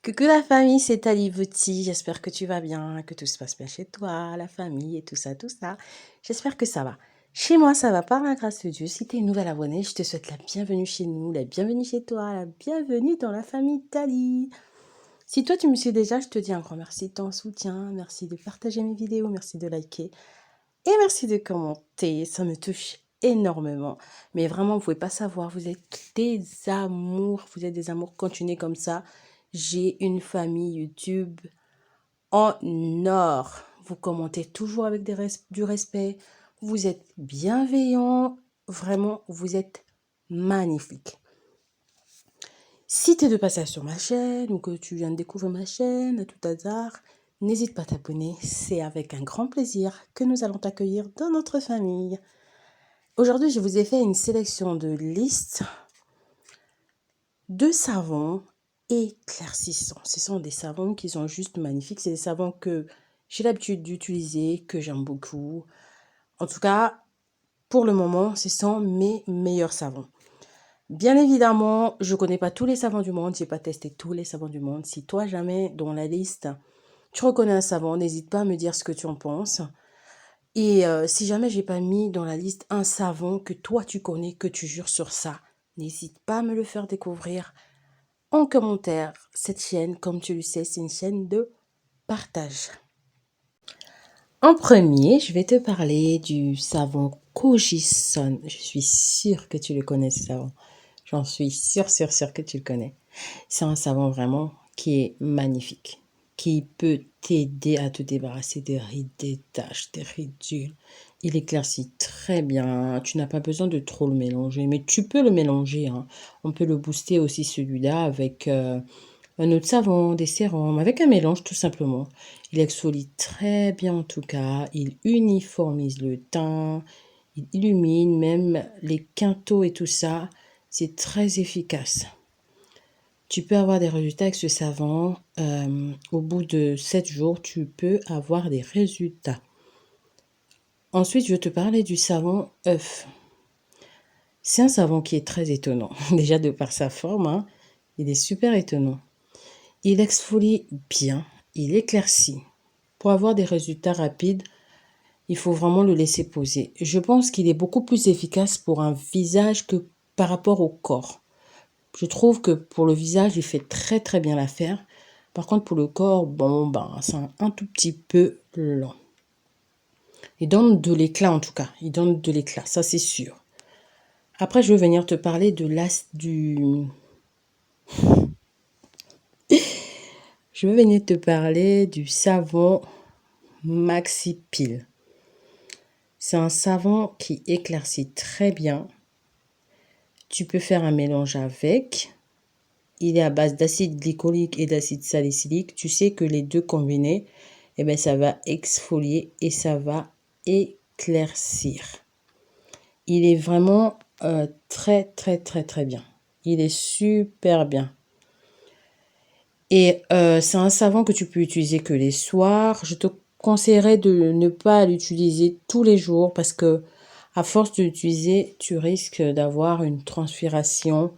Coucou la famille, c'est Talibouti. J'espère que tu vas bien, que tout se passe bien chez toi, la famille et tout ça, tout ça. J'espère que ça va. Chez moi, ça va par la grâce de Dieu. Si tu es une nouvelle abonnée, je te souhaite la bienvenue chez nous, la bienvenue chez toi, la bienvenue dans la famille Tali. Si toi tu me suis déjà, je te dis un grand merci de ton soutien, merci de partager mes vidéos, merci de liker et merci de commenter. Ça me touche énormément. Mais vraiment, vous pouvez pas savoir, vous êtes des amours, continuez comme ça. J'ai une famille YouTube en or. Vous commentez toujours avec du respect. Vous êtes bienveillants. Vraiment, vous êtes magnifiques. Si tu es de passage sur ma chaîne ou que tu viens de découvrir ma chaîne à tout hasard, n'hésite pas à t'abonner. C'est avec un grand plaisir que nous allons t'accueillir dans notre famille. Aujourd'hui, je vous ai fait une sélection de listes de savons éclaircissants. Ce sont des savons qui sont juste magnifiques. C'est des savons que j'ai l'habitude d'utiliser, que j'aime beaucoup. En tout cas, pour le moment, ce sont mes meilleurs savons. Bien évidemment, je ne connais pas tous les savons du monde. Je n'ai pas testé tous les savons du monde. Si toi, jamais, dans la liste, tu reconnais un savon, n'hésite pas à me dire ce que tu en penses. Et si jamais j'ai pas mis dans la liste un savon que toi, tu connais, que tu jures sur ça, n'hésite pas à me le faire découvrir en commentaire. Cette chaîne, comme tu le sais, c'est une chaîne de partage. En premier, je vais te parler du savon Kojison. Je suis sûre que tu le connais, ce savon. J'en suis sûre que tu le connais. C'est un savon vraiment qui est magnifique, qui peut t'aider à te débarrasser des rides, des taches, des ridules. Il éclaircit très bien. Tu n'as pas besoin de trop le mélanger, mais tu peux le mélanger, hein. On peut le booster aussi celui-là avec un autre savon, des sérums, avec un mélange tout simplement. Il exfolie très bien en tout cas. Il uniformise le teint. Il illumine même les quintaux et tout ça. C'est très efficace. Tu peux avoir des résultats avec ce savon. Au bout de 7 jours, tu peux avoir des résultats. Ensuite, je vais te parler du savon œuf. C'est un savon qui est très étonnant. Déjà de par sa forme, hein, il est super étonnant. Il exfolie bien, il éclaircit. Pour avoir des résultats rapides, il faut vraiment le laisser poser. Je pense qu'il est beaucoup plus efficace pour un visage que par rapport au corps. Je trouve que pour le visage, il fait très très bien l'affaire. Par contre, pour le corps, bon, ben, c'est un tout petit peu lent. Il donne de l'éclat en tout cas. Il donne de l'éclat, ça c'est sûr. Après, je vais venir te parler de Je vais venir te parler du savon Maxi Peel. C'est un savon qui éclaircit très bien. Tu peux faire un mélange avec. Il est à base d'acide glycolique et d'acide salicylique. Tu sais que les deux combinés, eh ben, ça va exfolier et ça va éclaircir. Il est vraiment très, très, très, très bien. Il est super bien. Et c'est un savon que tu peux utiliser que les soirs. Je te conseillerais de ne pas l'utiliser tous les jours parce que à force de l'utiliser, tu risques d'avoir une transpiration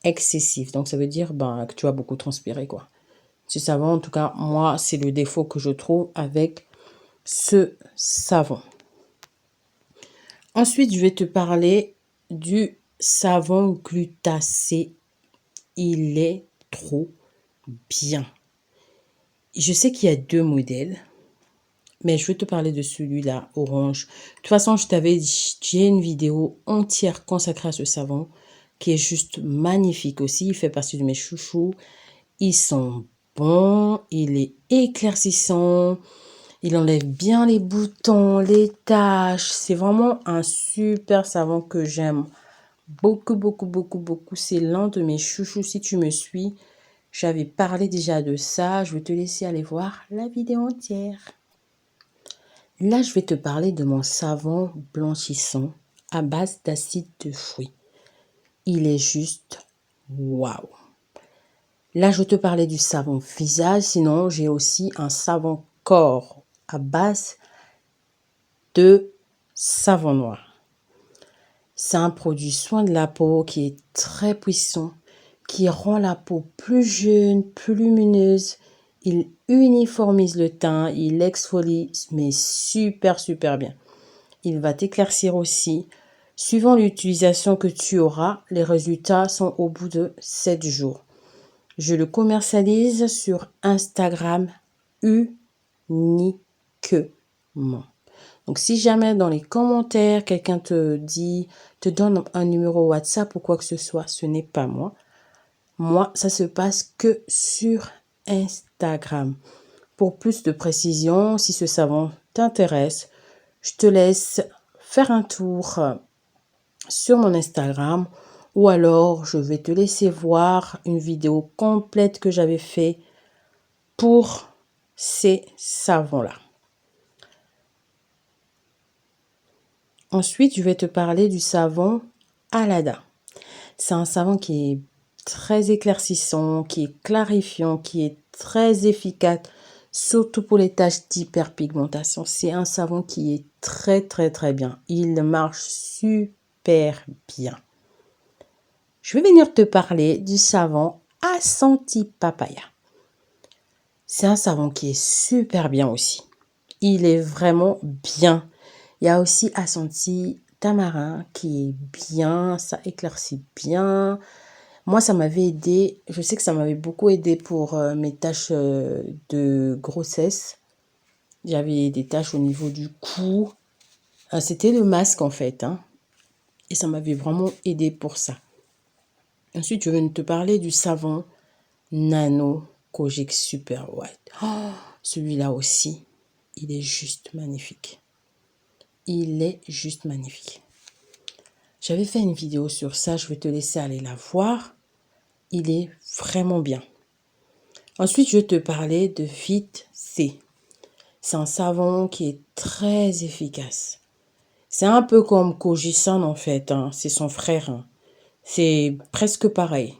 excessive. Donc ça veut dire que tu vas beaucoup transpirer, quoi. Ce savon, en tout cas, moi, c'est le défaut que je trouve avec ce savon. Ensuite, je vais te parler du savon glutacé. Il est trop bien. Je sais qu'il y a 2 modèles, mais je vais te parler de celui-là, orange. De toute façon, je t'avais dit, j'ai une vidéo entière consacrée à ce savon qui est juste magnifique aussi. Il fait partie de mes chouchous. Ils sont bons, il est éclaircissant, il enlève bien les boutons, les taches. C'est vraiment un super savon que j'aime beaucoup, beaucoup, beaucoup, beaucoup. C'est l'un de mes chouchous. Si tu me suis, j'avais parlé déjà de ça. Je vais te laisser aller voir la vidéo entière. Là, je vais te parler de mon savon blanchissant à base d'acide de fruits. Il est juste waouh! Là, je vais te parler du savon visage. Sinon, j'ai aussi un savon corps à base de savon noir. C'est un produit soin de la peau qui est très puissant, qui rend la peau plus jeune, plus lumineuse. Il uniformise le teint, il exfolie, mais super, super bien. Il va t'éclaircir aussi. Suivant l'utilisation que tu auras, les résultats sont au bout de 7 jours. Je le commercialise sur Instagram uniquement. Donc, si jamais dans les commentaires, quelqu'un te donne un numéro WhatsApp ou quoi que ce soit, ce n'est pas moi. Moi, ça se passe que sur Instagram. Pour plus de précision, si ce savon t'intéresse, je te laisse faire un tour sur mon Instagram ou alors je vais te laisser voir une vidéo complète que j'avais fait pour ces savons-là. Ensuite, je vais te parler du savon Alada. C'est un savon qui est très éclaircissant, qui est clarifiant, qui est très efficace, surtout pour les taches d'hyperpigmentation. C'est un savon qui est très très très bien. Il marche super bien. Je vais venir te parler du savon Ashanti Papaya. C'est un savon qui est super bien aussi. Il est vraiment bien. Il y a aussi Ashanti Tamarin qui est bien, ça éclaircit bien. Moi, ça m'avait aidé, je sais que ça m'avait beaucoup aidé pour mes taches de grossesse. J'avais des taches au niveau du cou. C'était le masque en fait, hein. Et ça m'avait vraiment aidé pour ça. Ensuite, je vais te parler du savon Nano Kojic Super White. Oh, celui-là aussi, il est juste magnifique. Il est juste magnifique. J'avais fait une vidéo sur ça, je vais te laisser aller la voir. Il est vraiment bien. Ensuite, je vais te parler de Vit C. C'est un savon qui est très efficace. C'est un peu comme Kojisan en fait, hein. C'est son frère, hein. C'est presque pareil.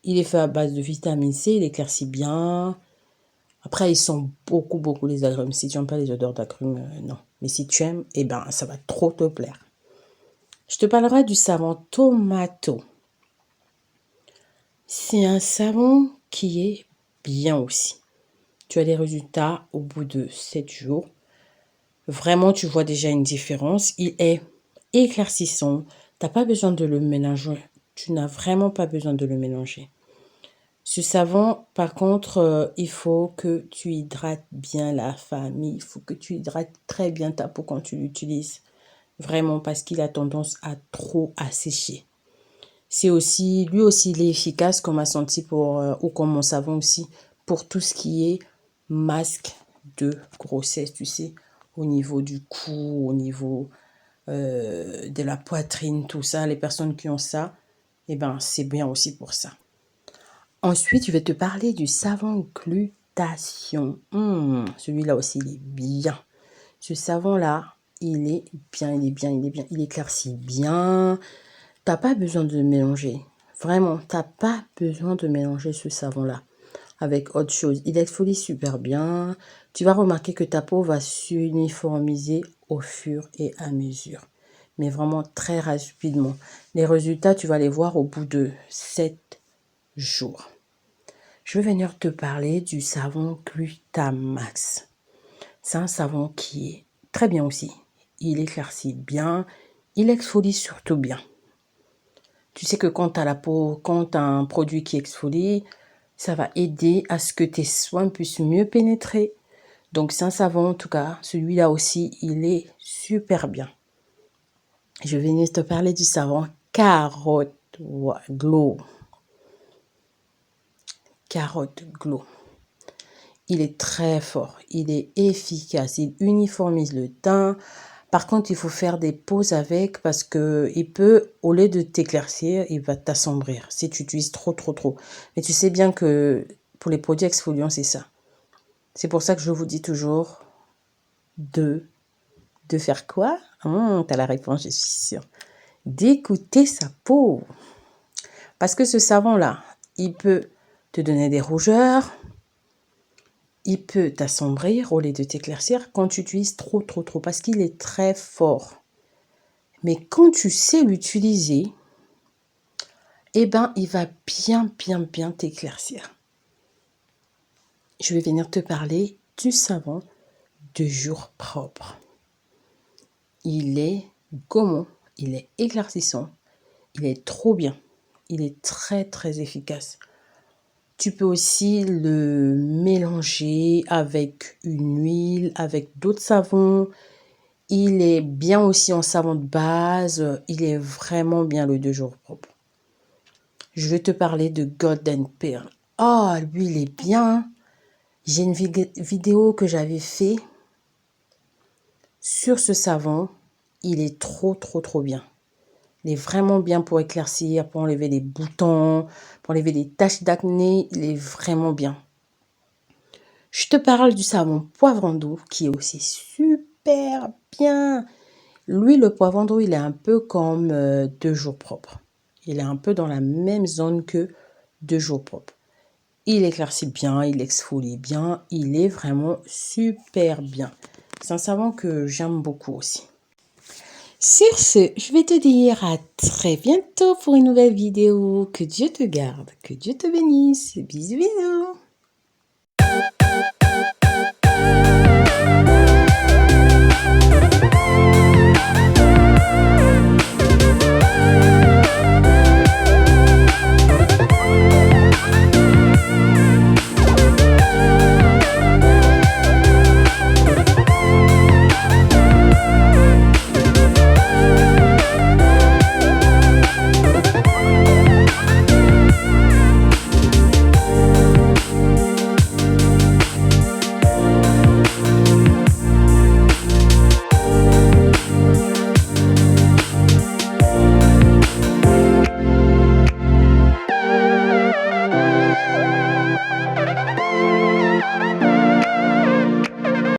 Il est fait à base de vitamine C, il éclaircit bien. Après, ils sont beaucoup les agrumes. Si tu n'aimes pas les odeurs d'agrumes, non. Mais si tu aimes, eh ben, ça va trop te plaire. Je te parlerai du savon Tomato. C'est un savon qui est bien aussi. Tu as les résultats au bout de 7 jours. Vraiment, tu vois déjà une différence. Il est éclaircissant. Tu n'as pas besoin de le mélanger. Tu n'as vraiment pas besoin de le mélanger. Ce savon, par contre, il faut que tu hydrates bien la famille. Il faut que tu hydrates très bien ta peau quand tu l'utilises. Vraiment, parce qu'il a tendance à trop assécher. C'est aussi, lui aussi, il est efficace comme Ashanti ou comme mon savon aussi, pour tout ce qui est masque de grossesse, tu sais, au niveau du cou, au niveau de la poitrine, tout ça. Les personnes qui ont ça, eh ben, c'est bien aussi pour ça. Ensuite, je vais te parler du savon glutation. Celui-là aussi, il est bien. Ce savon-là, il est bien, il est bien, il est bien. Il éclaircit bien. T'as pas besoin de mélanger. Vraiment, t'as pas besoin de mélanger ce savon-là avec autre chose. Il exfolie super bien. Tu vas remarquer que ta peau va s'uniformiser au fur et à mesure. Mais vraiment très rapidement. Les résultats, tu vas les voir au bout de 7 jours. Je vais venir te parler du savon Glutamax. C'est un savon qui est très bien aussi. Il éclaircit bien. Il exfolie surtout bien. Tu sais que quand tu as la peau, quand tu as un produit qui exfolie, ça va aider à ce que tes soins puissent mieux pénétrer. Donc, c'est un savon, en tout cas, celui-là aussi, il est super bien. Je vais venir te parler du savon Carotte Glow. Carotte Glow. Il est très fort, il est efficace, il uniformise le teint. Par contre, il faut faire des pauses avec parce que il peut, au lieu de t'éclaircir, il va t'assombrir si tu utilises trop. Mais tu sais bien que pour les produits exfoliants, c'est ça. C'est pour ça que je vous dis toujours de faire quoi? T'as la réponse, je suis sûre. D'écouter sa peau. Parce que ce savon-là, il peut te donner des rougeurs, il peut t'assombrir au lieu de t'éclaircir quand tu utilises trop, parce qu'il est très fort. Mais quand tu sais l'utiliser, eh ben, il va bien, bien, bien t'éclaircir. Je vais venir te parler du savon de jour propre. Il est gommant, il est éclaircissant, il est trop bien. Il est très, très efficace. Tu peux aussi le mélanger avec une huile, avec d'autres savons. Il est bien aussi en savon de base. Il est vraiment bien le 2 jours propre. Je vais te parler de Golden Pearl. Oh, lui, il est bien. J'ai une vidéo que j'avais fait sur ce savon. Il est trop, trop, trop bien. Il est vraiment bien pour éclaircir, pour enlever les boutons, pour enlever les taches d'acné. Il est vraiment bien. Je te parle du savon poivron d'eau qui est aussi super bien. Lui, le poivron d'eau, il est un peu comme 2 jours propres. Il est un peu dans la même zone que 2 jours propres. Il éclaircit bien, il exfolie bien. Il est vraiment super bien. C'est un savon que j'aime beaucoup aussi. Sur ce, je vais te dire à très bientôt pour une nouvelle vidéo. Que Dieu te garde, que Dieu te bénisse. Bisous, bisous.